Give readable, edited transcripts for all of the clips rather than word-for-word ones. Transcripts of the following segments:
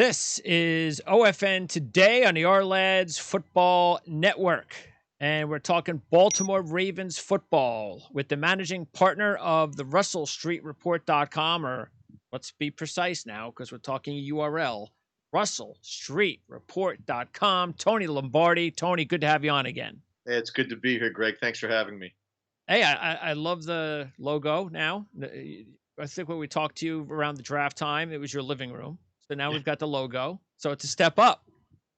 This is OFN Today on the Lads Football Network. And we're talking Baltimore Ravens football with the managing partner of the RussellStreetReport.com, or let's be precise now because we're talking URL, RussellStreetReport.com, Tony Lombardi. Tony, good to have you on again. Hey, it's good to be here, Greg. Thanks for having me. Hey, I love the logo now. I think when we talked to you around the draft time, it was your living room. So now Yeah, we've got the logo. So it's a step up.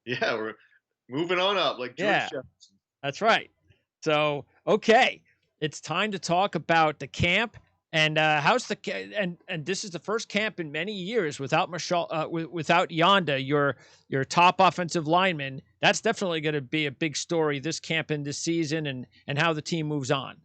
yeah, we're moving on up like George Yeah, Jefferson. that's right. So, okay, it's time to talk about the camp and how's and this is the first camp in many years without without Yonda, your top offensive lineman. That's definitely going to be a big story this camp and this season, and how the team moves on.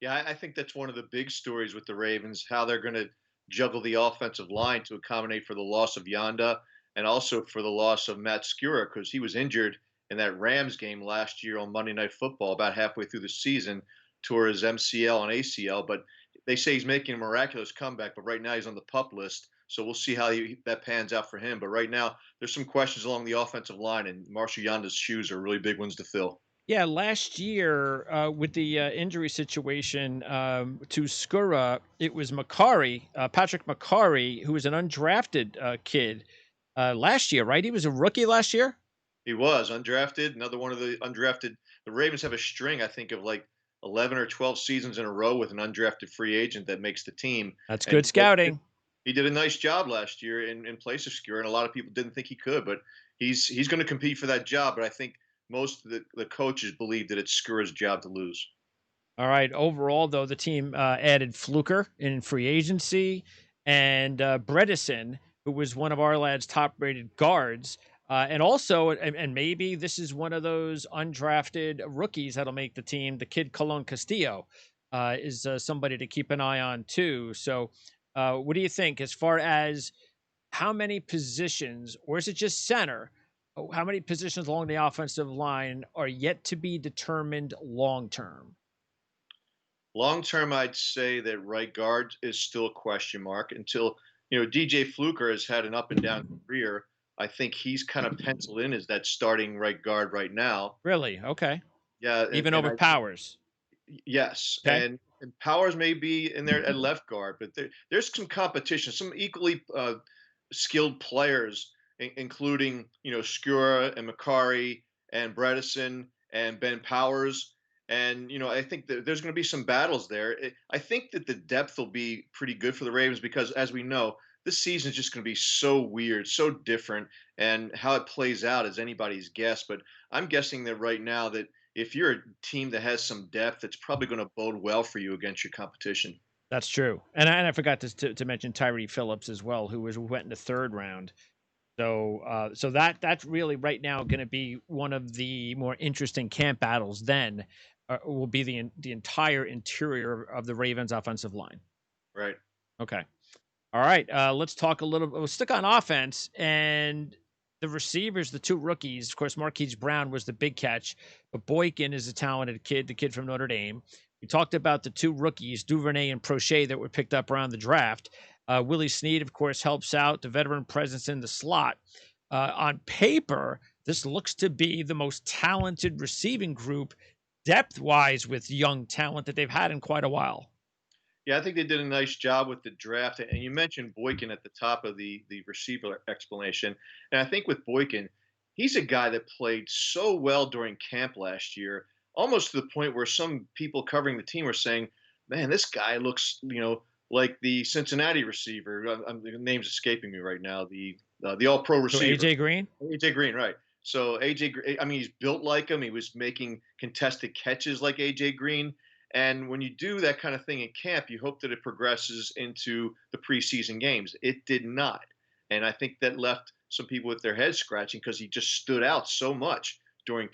Yeah, I think that's one of the big stories with the Ravens, how they're going to juggle the offensive line to accommodate for the loss of Yonda and also for the loss of Matt Skura because he was injured in that Rams game last year on Monday Night Football about halfway through the season, tore his MCL and ACL. But they say he's making a miraculous comeback, but right now he's on the pup list. So we'll see how that pans out for him. But right now, there's some questions along the offensive line, and Marshall Yonda's shoes are really big ones to fill. Yeah, last year with the injury situation to Skura, it was Patrick McCarry, who was an undrafted kid last year, right? He was a rookie last year. He was undrafted, another one of the undrafted. The Ravens have a string, I think, of like 11 or 12 seasons in a row with an undrafted free agent that makes the team. That's And good scouting. he did a nice job last year in place of Skura, and a lot of people didn't think he could, but he's going to compete for that job. But I think most of the coaches believe that it's Skura's job to lose. All right. Overall, though, the team added Fluker in free agency and Bredesen, who was one of our lads' top-rated guards. And also, and maybe this is one of those undrafted rookies that'll make the team. The kid Colon Castillo is somebody to keep an eye on too. So, what do you think as far as how many positions, or is it just center? How many positions along the offensive line are yet to be determined long term? Long term, I'd say that right guard is still a question mark until DJ Fluker has had an up and down career. I think he's kind of penciled in as that starting right guard right now. Really? Okay. Yeah, Even and over I Powers. yes, Okay. and Powers may be in there at left guard, but there's some competition, some equally skilled players, including Skura and Makari and Bredesen and Ben Powers. And I think that there's going to be some battles there. I think that the depth will be pretty good for the Ravens because, as we know, this season is just going to be so weird, so different, and how it plays out is anybody's guess. But I'm guessing that right now that if you're a team that has some depth, it's probably going to bode well for you against your competition. That's true. And I forgot to mention Tyree Phillips as well, who went in the third round. So that's really right now going to be one of the more interesting camp battles. Then will be the entire interior of the Ravens offensive line. Right. Okay. All right. Let's talk a little. We'll stick on offense and the receivers, the two rookies. Of course, Marquis Brown was the big catch, but Boykin is a talented kid, the kid from Notre Dame. We talked about the two rookies, Duvernay and Prochet, that were picked up around the draft. Willie Snead, of course, helps out the veteran presence in the slot. On paper, this looks to be the most talented receiving group depth wise with young talent that they've had in quite a while. Yeah, I think they did a nice job with the draft. And you mentioned Boykin at the top of the receiver explanation. And I think with Boykin, he's a guy that played so well during camp last year, almost to the point where some people covering the team were saying, "Man, this guy looks, like the Cincinnati receiver." The name's escaping me right now. The All Pro So receiver, AJ Green? AJ Green, right? So I mean, he's built like him. He was making contested catches like AJ Green. And when you do that kind of thing in camp, you hope that it progresses into the preseason games. It did not. And I think that left some people with their heads scratching because he just stood out so much during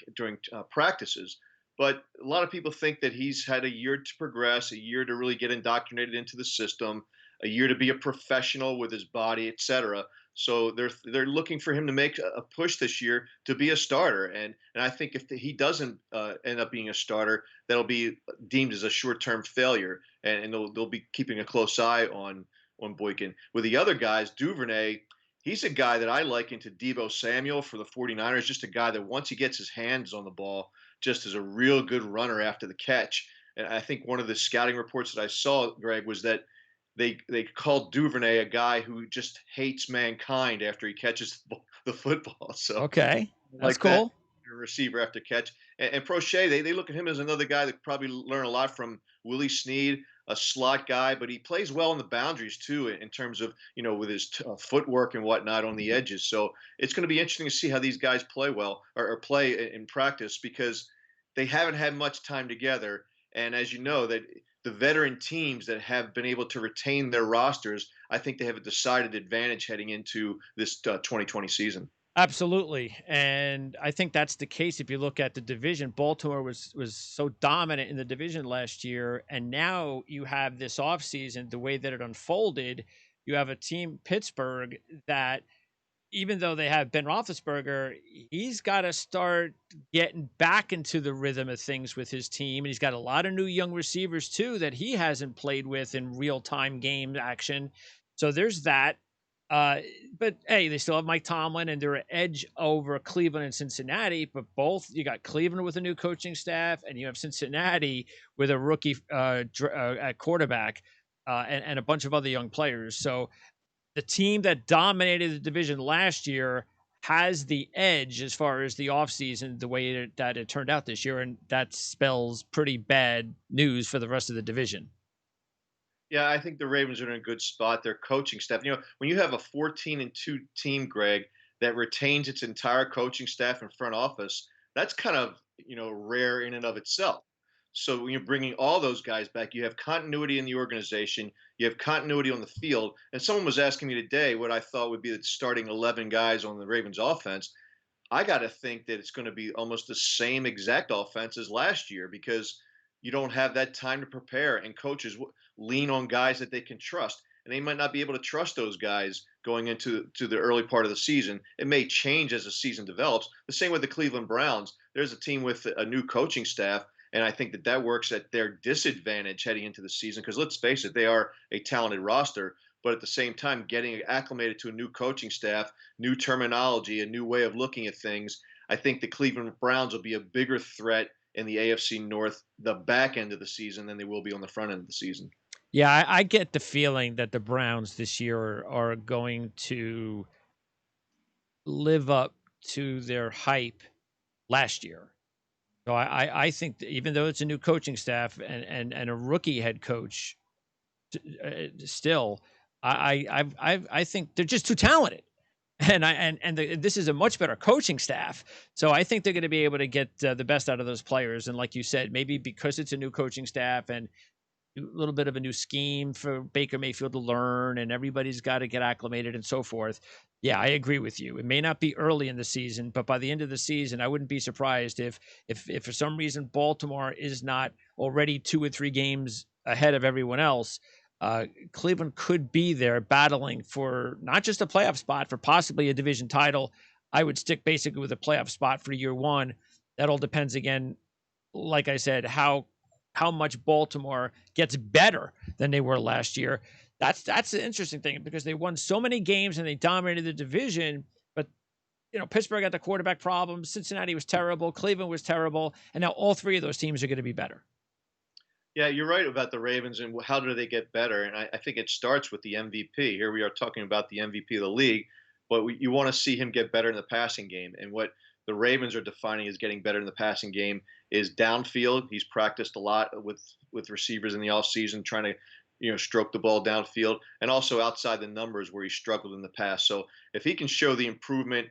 practices. But a lot of people think that he's had a year to progress, a year to really get indoctrinated into the system, a year to be a professional with his body, etc. So they're looking for him to make a push this year to be a starter, and I think if he doesn't end up being a starter, that'll be deemed as a short-term failure, and they'll be keeping a close eye on Boykin. With the other guys, Duvernay, He's a guy that I liken to Deebo Samuel for the 49ers, just a guy that once he gets his hands on the ball, just is a real good runner after the catch. And I think one of the scouting reports that I saw, Greg, was that they called Duvernay a guy who just hates mankind after he catches the football. So Okay, that's like that cool. receiver after catch. And Prochet, they look at him as another guy that probably learn a lot from Willie Snead, a slot guy, but he plays well in the boundaries too, in terms of with his footwork and whatnot on the edges. So it's going to be interesting to see how these guys play well or play in practice because they haven't had much time together. And as you know, that the veteran teams that have been able to retain their rosters, I think they have a decided advantage heading into this 2020 season. Absolutely, and I think that's the case if you look at the division. Baltimore was so dominant in the division last year, and now you have this offseason, the way that it unfolded, you have a team, Pittsburgh, that even though they have Ben Roethlisberger, he's gotta start getting back into the rhythm of things with his team, and he's got a lot of new young receivers too that he hasn't played with in real-time game action. So there's that. Uh, but hey, they still have Mike Tomlin, and they're an edge over Cleveland and Cincinnati. But both, you got Cleveland with a new coaching staff, and you have Cincinnati with a rookie at quarterback, and a bunch of other young players. So the team that dominated the division last year has the edge as far as the offseason, the way that it turned out this year. And that spells pretty bad news for the rest of the division. Yeah, I think the Ravens are in a good spot. Their coaching staff, when you have a 14-2 team, Greg, that retains its entire coaching staff and front office, that's kind of, rare in and of itself. So when you're bringing all those guys back, you have continuity in the organization, you have continuity on the field. And someone was asking me today what I thought would be the starting 11 guys on the Ravens offense. I got to think that it's going to be almost the same exact offense as last year because you don't have that time to prepare, and coaches lean on guys that they can trust, and they might not be able to trust those guys going into the early part of the season. It may change as the season develops. The same with the Cleveland Browns. There's a team with a new coaching staff, and I think that works at their disadvantage heading into the season because let's face it, they are a talented roster. But at the same time, getting acclimated to a new coaching staff, new terminology, a new way of looking at things, I think the Cleveland Browns will be a bigger threat in the AFC North the back end of the season than they will be on the front end of the season. Yeah, I get the feeling that the Browns this year are going to live up to their hype last year. So I think that even though it's a new coaching staff and a rookie head coach, still, I think they're just too talented. This is a much better coaching staff, so I think they're going to be able to get the best out of those players. And like you said, maybe because it's a new coaching staff and a little bit of a new scheme for Baker Mayfield to learn, and everybody's got to get acclimated and so forth. Yeah, I agree with you. It may not be early in the season, but by the end of the season, I wouldn't be surprised if for some reason Baltimore is not already 2 or 3 games ahead of everyone else. Cleveland could be there battling for not just a playoff spot, for possibly a division title. I would stick basically with a playoff spot for year one. That all depends again, like I said, how much Baltimore gets better than they were last year. That's the interesting thing because they won so many games and they dominated the division. But Pittsburgh got the quarterback problem. Cincinnati was terrible. Cleveland was terrible, and now all three of those teams are going to be better. Yeah, you're right about the Ravens and how do they get better. And I think it starts with the MVP. Here we are talking about the MVP of the league, but you want to see him get better in the passing game. And what the Ravens are defining as getting better in the passing game is downfield. He's practiced a lot with receivers in the offseason, trying to stroke the ball downfield, and also outside the numbers where he struggled in the past. So if he can show the improvement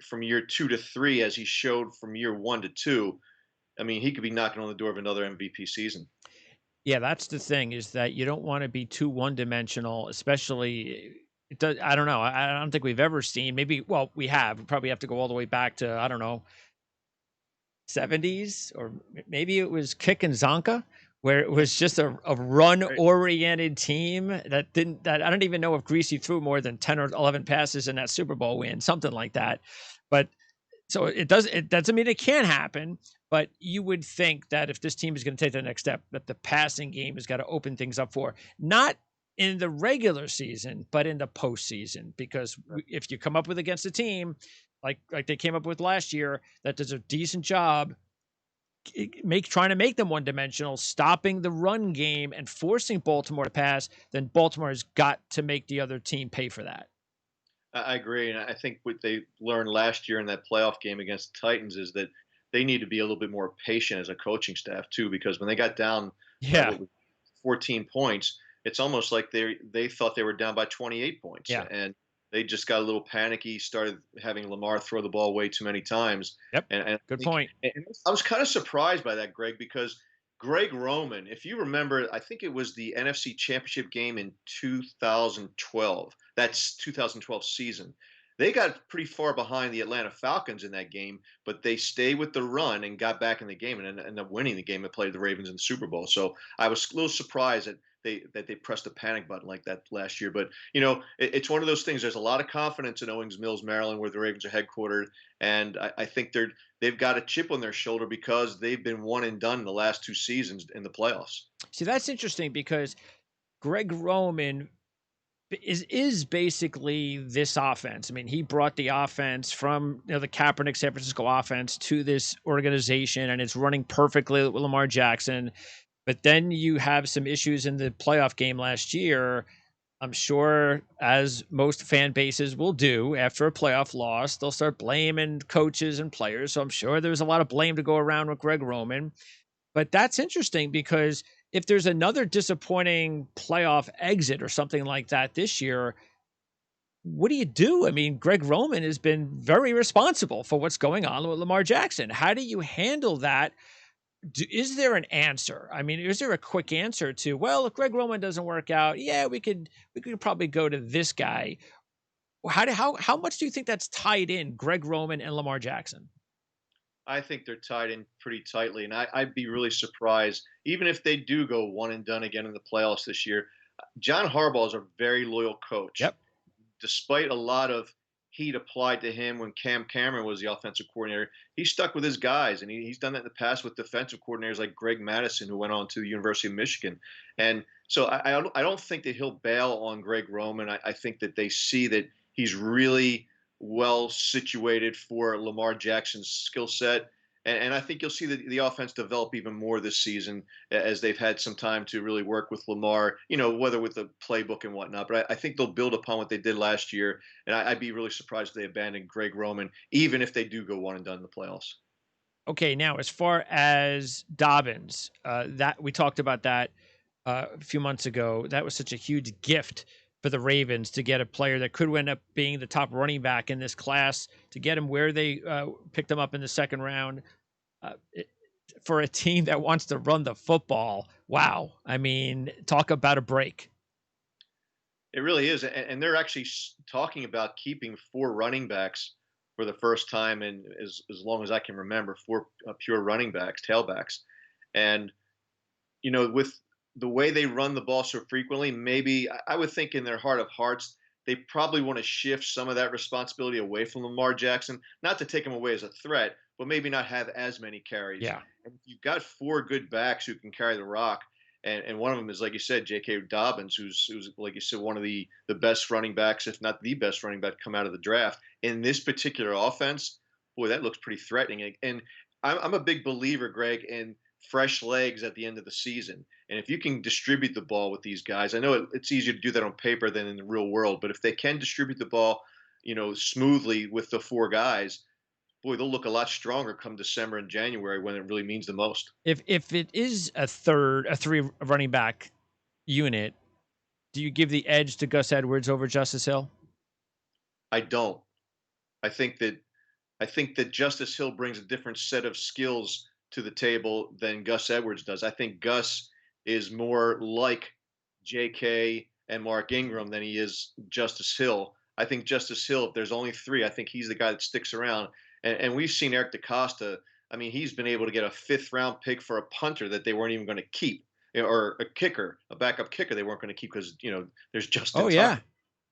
from year 2 to 3 as he showed from year 1 to 2, I mean, he could be knocking on the door of another MVP season. Yeah, that's the thing is that you don't want to be too one-dimensional, especially it does, I don't know. I don't think we've ever seen maybe well, we have. We probably have to go all the way back to I don't know, 70s or maybe it was Kick and Zonka where it was just a Right. run-oriented team that I don't even know if Greasy threw more than 10 or 11 passes in that Super Bowl win, something like that. But so it doesn't mean it can't happen, but you would think that if this team is going to take the next step, that the passing game has got to open things up for not in the regular season, but in the postseason. Because Right. if you come up with against a team like they came up with last year that does a decent job trying to make them one dimensional, stopping the run game and forcing Baltimore to pass, then Baltimore has got to make the other team pay for that. I agree, and I think what they learned last year in that playoff game against the Titans is that they need to be a little bit more patient as a coaching staff too, because when they got down by Yeah, what was 14 points, it's almost like they thought they were down by 28 points, yeah, and they just got a little panicky, started having Lamar throw the ball way too many times, yep, and I good think point. and I was kind of surprised by that, Greg, because Greg Roman, if you remember, I think it was the NFC Championship game in 2012. That's 2012 season. They got pretty far behind the Atlanta Falcons in that game, but they stayed with the run and got back in the game and ended up winning the game and played the Ravens in the Super Bowl. So I was a little surprised that they pressed the panic button like that last year. But it's one of those things. There's a lot of confidence in Owings Mills, Maryland, where the Ravens are headquartered, and I think they've got a chip on their shoulder because they've been one and done in the last two seasons in the playoffs. See, that's interesting because Greg Roman is basically this offense. I mean, he brought the offense from the Kaepernick San Francisco offense to this organization, and it's running perfectly with Lamar Jackson. But then you have some issues in the playoff game last year. I'm sure, as most fan bases will do after a playoff loss, they'll start blaming coaches and players. So I'm sure there's a lot of blame to go around with Greg Roman. But that's interesting because if there's another disappointing playoff exit or something like that this year, what do you do? I mean, Greg Roman has been very responsible for what's going on with Lamar Jackson. How do you handle that? Is there an answer? I mean, is there a quick answer to, well, if Greg Roman doesn't work out, yeah, we could probably go to this guy. How much do you think that's tied in, Greg Roman and Lamar Jackson? I think they're tied in pretty tightly, and I'd be really surprised even if they do go one and done again in the playoffs this year. John Harbaugh is a very loyal coach, Yep. despite a lot of heat applied to him when Cam Cameron was the offensive coordinator. He stuck with his guys, and he's done that in the past with defensive coordinators like Greg Madison, who went on to the University of Michigan. And so I don't think that he'll bail on Greg Roman. I think that they see that he's really well situated for Lamar Jackson's skill set. And I think you'll see the offense develop even more this season as they've had some time to really work with Lamar, whether with the playbook and whatnot. But I think they'll build upon what they did last year. And I'd be really surprised if they abandon Greg Roman, even if they do go one and done in the playoffs. Okay, now as far as Dobbins, that we talked about that a few months ago. That was such a huge gift for the Ravens to get a player that could end up being the top running back in this class, to get him where they picked him up in the second round. Uh, it, for a team that wants to run the football, wow! I mean, talk about a break. It really is, and they're actually talking about keeping four running backs for the first time in as long as I can remember. Four pure running backs, tailbacks, and with the way they run the ball so frequently, maybe I would think in their heart of hearts they probably want to shift some of that responsibility away from Lamar Jackson, not to take him away as a threat, but maybe not have as many carries. Yeah. And if you've got four good backs who can carry the rock, and one of them is like you said, J.K. Dobbins, who's like you said, one of the best running backs, if not the best running back, come out of the draft in this particular offense. Boy, that looks pretty threatening. And I'm a big believer, Greg, in fresh legs at the end of the season. And if you can distribute the ball with these guys, I know it's easier to do that on paper than in the real world, but if they can distribute the ball, smoothly with the four guys, boy, they'll look a lot stronger come December and January when it really means the most. If it is a three running back unit, do you give the edge to Gus Edwards over Justice Hill? I don't. I think that I think that Justice Hill brings a different set of skills to the table than Gus Edwards does. I think Gus is more like J.K. and Mark Ingram than he is Justice Hill. I think Justice Hill, if there's only three, I think he's the guy that sticks around. And we've seen Eric DeCosta. I mean, he's been able to get a fifth round pick for a punter that they weren't even going to keep, or a kicker, a backup kicker they weren't going to keep because there's Oh Justin yeah. Tucker.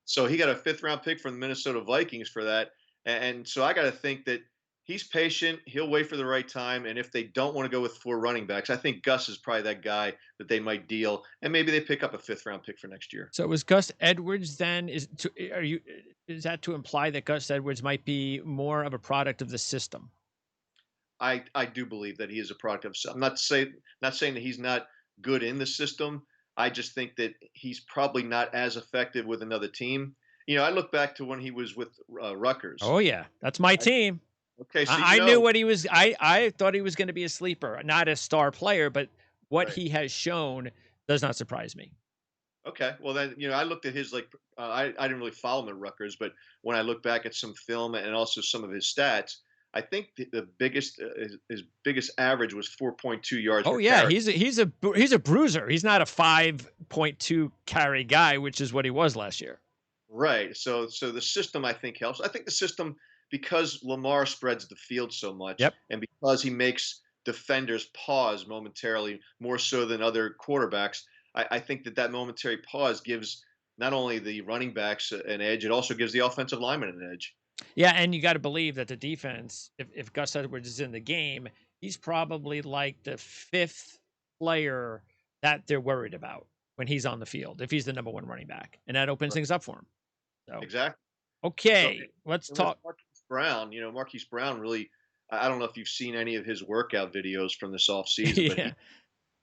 So he got a fifth round pick from the Minnesota Vikings for that. And so I got to think that He's patient. He'll wait for the right time. And if they don't want to go with 4 running backs, I think Gus is probably that guy that they might deal, and maybe they pick up a 5th round pick for next year. So was Gus Edwards then? Is that to imply that Gus Edwards might be more of a product of the system? I do believe that he is a product of. I'm not saying that he's not good in the system. I just think that he's probably not as effective with another team. I look back to when he was with Rutgers. Oh yeah, that's my I, team. okay, so I knew what he was. I thought he was going to be a sleeper, not a star player, but what right. he has shown does not surprise me. Okay, well then I looked at his I didn't really follow him at Rutgers, but when I look back at some film and also some of his stats, I think the biggest his biggest average was 4.2 yards Oh per yeah, carry. he's a bruiser. He's not a 5.2 carry guy, which is what he was last year. Right. So the system I think helps. I think the system, because Lamar spreads the field so much Yep. and because he makes defenders pause momentarily more so than other quarterbacks, I think that momentary pause gives not only the running backs an edge, it also gives the offensive lineman an edge. Yeah, and you got to believe that the defense, if Gus Edwards is in the game, he's probably like the fifth player that they're worried about when he's on the field, if he's the number one running back. And that opens Right. things up for him. So, Exactly. So okay, let's and with talk. Marquise Brown really, I don't know if you've seen any of his workout videos from this off season, but Yeah.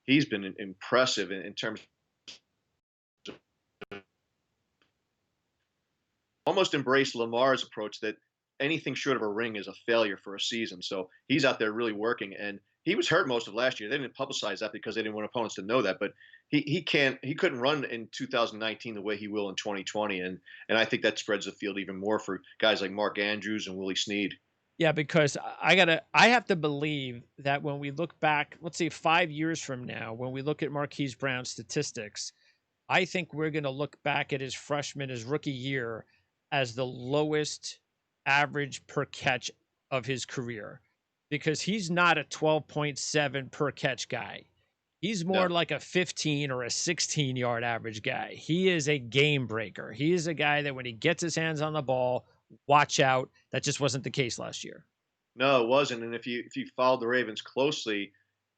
he's been impressive in terms almost embrace Lamar's approach that anything short of a ring is a failure for a season. So he's out there really working, and he was hurt most of last year. They didn't publicize that because they didn't want opponents to know that, but he couldn't run in 2019 the way he will in 2020, and I think that spreads the field even more for guys like Mark Andrews and Willie Snead. Yeah, because I have to believe that when we look back, let's say 5 years from now, when we look at Marquise Brown's statistics, I think we're going to look back at his rookie year, as the lowest average per catch of his career, because he's not a 12.7 per catch guy. He's more No, like a 15 or a 16-yard average guy. He is a game breaker. He is a guy that when he gets his hands on the ball, watch out. That just wasn't the case last year. no, it wasn't. And if you followed the Ravens closely,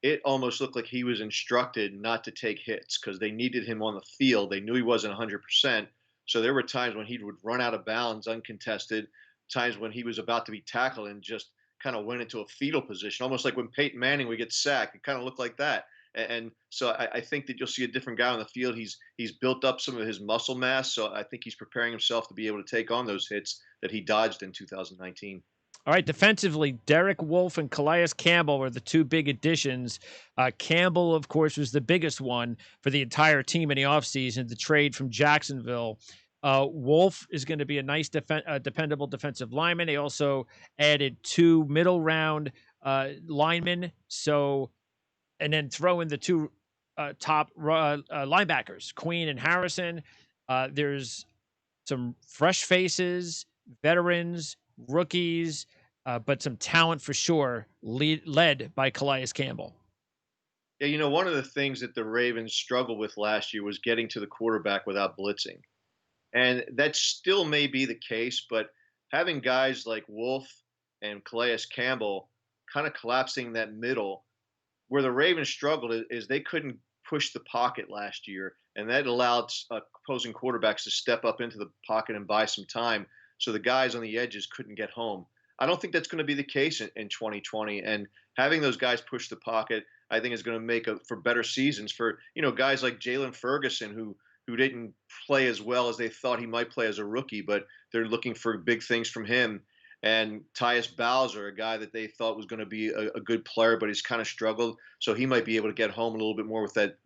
it almost looked like he was instructed not to take hits because they needed him on the field. They knew he wasn't 100%. So there were times when he would run out of bounds uncontested, times when he was about to be tackled and just kind of went into a fetal position, almost like when Peyton Manning would get sacked. It kind of looked like that. And so I think that you'll see a different guy on the field. He's built up some of his muscle mass, so I think he's preparing himself to be able to take on those hits that he dodged in 2019. All right, defensively, Derek Wolfe and Calais Campbell were the two big additions. Campbell, of course, was the biggest one for the entire team in the offseason, the trade from Jacksonville. Wolfe is going to be a nice, dependable defensive lineman. They also added two middle round linemen. So, and then throw in the two top linebackers, Queen and Harrison. There's some fresh faces, veterans, rookies, but some talent for sure, led by Calais Campbell. Yeah, one of the things that the Ravens struggled with last year was getting to the quarterback without blitzing. And that still may be the case, but having guys like Wolf and Calais Campbell kind of collapsing that middle, where the Ravens struggled is they couldn't push the pocket last year, and that allowed opposing quarterbacks to step up into the pocket and buy some time. So the guys on the edges couldn't get home. I don't think that's going to be the case in 2020. And having those guys push the pocket, I think, is going to make for better seasons for guys like Jalen Ferguson who didn't play as well as they thought he might play as a rookie, but they're looking for big things from him. And Tyus Bowser, a guy that they thought was going to be a good player, but he's kind of struggled. So he might be able to get home a little bit more with that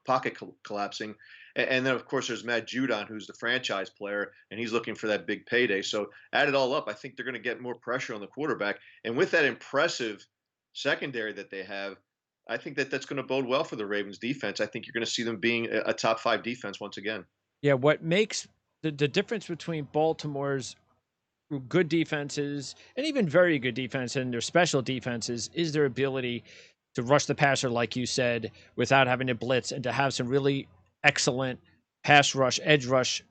pocket collapsing. And then, of course, there's Matt Judon, who's the franchise player, and he's looking for that big payday. So add it all up, I think they're going to get more pressure on the quarterback. And with that impressive secondary that they have, I think that that's going to bode well for the Ravens defense. I think you're going to see them being a top 5 defense once again. Yeah, what makes the difference between Baltimore's good defenses and even very good defense and their special defenses is their ability to rush the passer, like you said, without having to blitz, and to have some really excellent pass rush, edge rush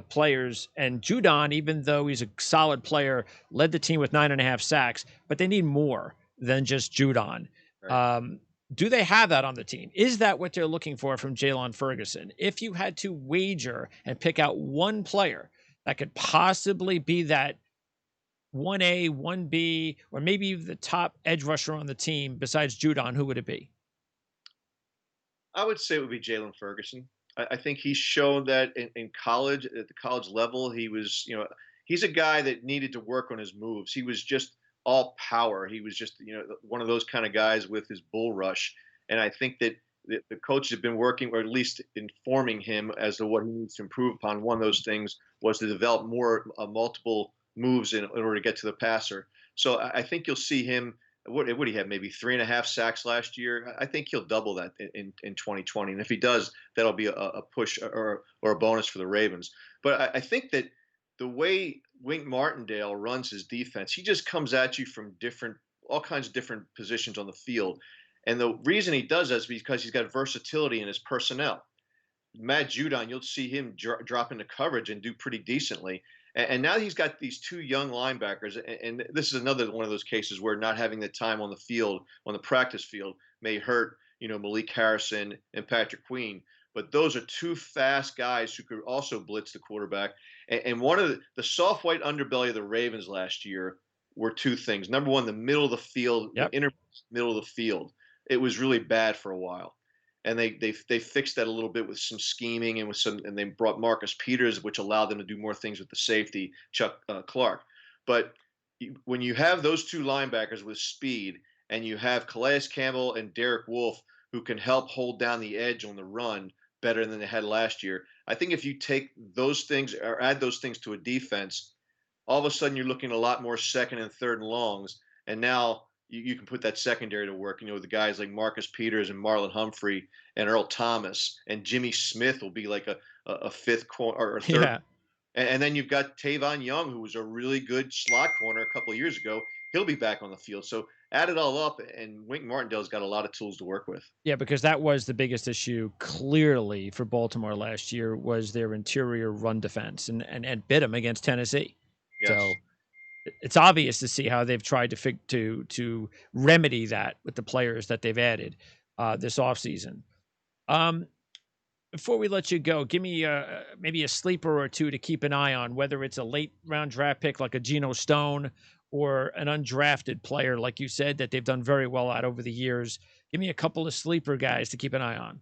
players. And Judon, even though he's a solid player, led the team with 9.5 sacks, but they need more than just Judon. Right. Um, do they have that on the team? Is that what they're looking for from Jalen Ferguson? If you had to wager and pick out one player that could possibly be that 1A, 1B, or maybe the top edge rusher on the team besides Judon, who would it be? I would say it would be Jalen Ferguson. I think he's shown that in college, at the college level, he was, he's a guy that needed to work on his moves. He was just all power. He was just, one of those kind of guys with his bull rush. And I think that the coaches have been working, or at least informing him as to what he needs to improve upon. One of those things was to develop more multiple moves in order to get to the passer. So I think you'll see him. What would he have? Maybe 3.5 sacks last year. I think he'll double that in 2020. And if he does, that'll be a push or a bonus for the Ravens. But I think that the way Wink Martindale runs his defense, he just comes at you from all kinds of different positions on the field. And the reason he does that is because he's got versatility in his personnel. Matt Judon, you'll see him drop into coverage and do pretty decently. And now he's got these two young linebackers, and this is another one of those cases where not having the time on the field, on the practice field, may hurt, Malik Harrison and Patrick Queen. But those are two fast guys who could also blitz the quarterback. And one of the soft white underbelly of the Ravens last year were two things. Number one, the middle of the field, the Yep. inner middle of the field. It was really bad for a while, and they fixed that a little bit with some scheming and they brought Marcus Peters, which allowed them to do more things with the safety Chuck Clark. But when you have those two linebackers with speed, and you have Calais Campbell and Derek Wolfe who can help hold down the edge on the run better than they had last year, I think if you take those things or add those things to a defense, all of a sudden you're looking at a lot more second and third and longs, and now you can put that secondary to work. The guys like Marcus Peters and Marlon Humphrey and Earl Thomas and Jimmy Smith will be like a fifth corner or a third. Yeah. And then you've got Tavon Young, who was a really good slot corner a couple of years ago. He'll be back on the field. So add it all up, and Wink Martindale's got a lot of tools to work with. Yeah, because that was the biggest issue clearly for Baltimore last year was their interior run defense and bit them against Tennessee. Yes. So it's obvious to see how they've tried to remedy that with the players that they've added this offseason. Before we let you go, give me maybe a sleeper or two to keep an eye on, whether it's a late round draft pick like a Geno Stone or an undrafted player, like you said, that they've done very well at over the years. Give me a couple of sleeper guys to keep an eye on.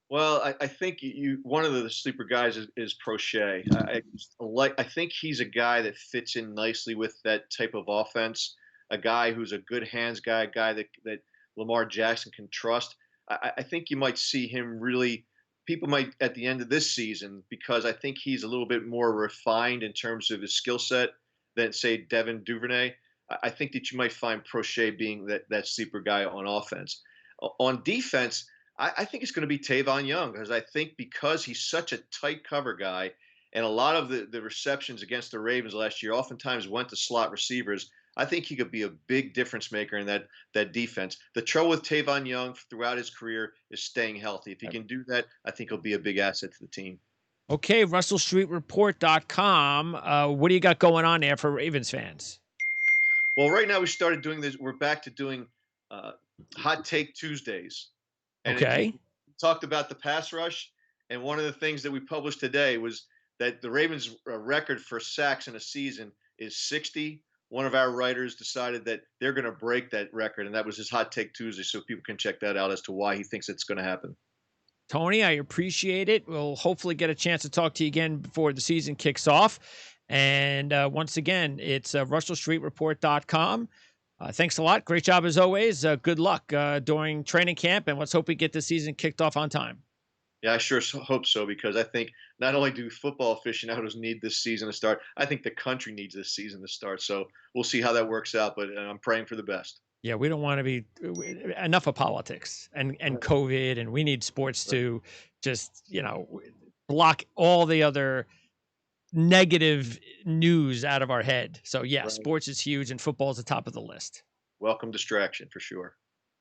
Well, I think one of the sleeper guys is Prochet. I think he's a guy that fits in nicely with that type of offense. A guy who's a good hands guy, a guy that Lamar Jackson can trust. I think you might see him really. People might at the end of this season, because I think he's a little bit more refined in terms of his skill set than, say, Devin Duvernay. I think that you might find Prochet being that sleeper guy on offense. On defense, I think it's going to be Tavon Young, because he's such a tight cover guy, and a lot of the receptions against the Ravens last year oftentimes went to slot receivers. I think he could be a big difference maker in that defense. The trouble with Tavon Young throughout his career is staying healthy. If he can do that, I think he'll be a big asset to the team. Okay, RussellStreetReport.com. What do you got going on there for Ravens fans? Well, right now we started doing this. We're back to doing Hot Take Tuesdays. And Okay. we talked about the pass rush, and one of the things that we published today was that the Ravens' record for sacks in a season is 60. One of our writers decided that they're going to break that record, and that was his Hot Take Tuesday, so people can check that out as to why he thinks it's going to happen. Tony, I appreciate it. We'll hopefully get a chance to talk to you again before the season kicks off. And once again, it's RussellStreetReport.com. Thanks a lot. Great job as always. Good luck during training camp, and let's hope we get the season kicked off on time. Yeah, I sure hope so, because I think not only do football aficionados need this season to start, I think the country needs this season to start. So we'll see how that works out, but I'm praying for the best. Yeah, we don't want to be enough of politics and COVID, and we need sports to just, block all the other negative news out of our head. So yeah, Right. sports is huge and football is the top of the list. Welcome distraction for sure.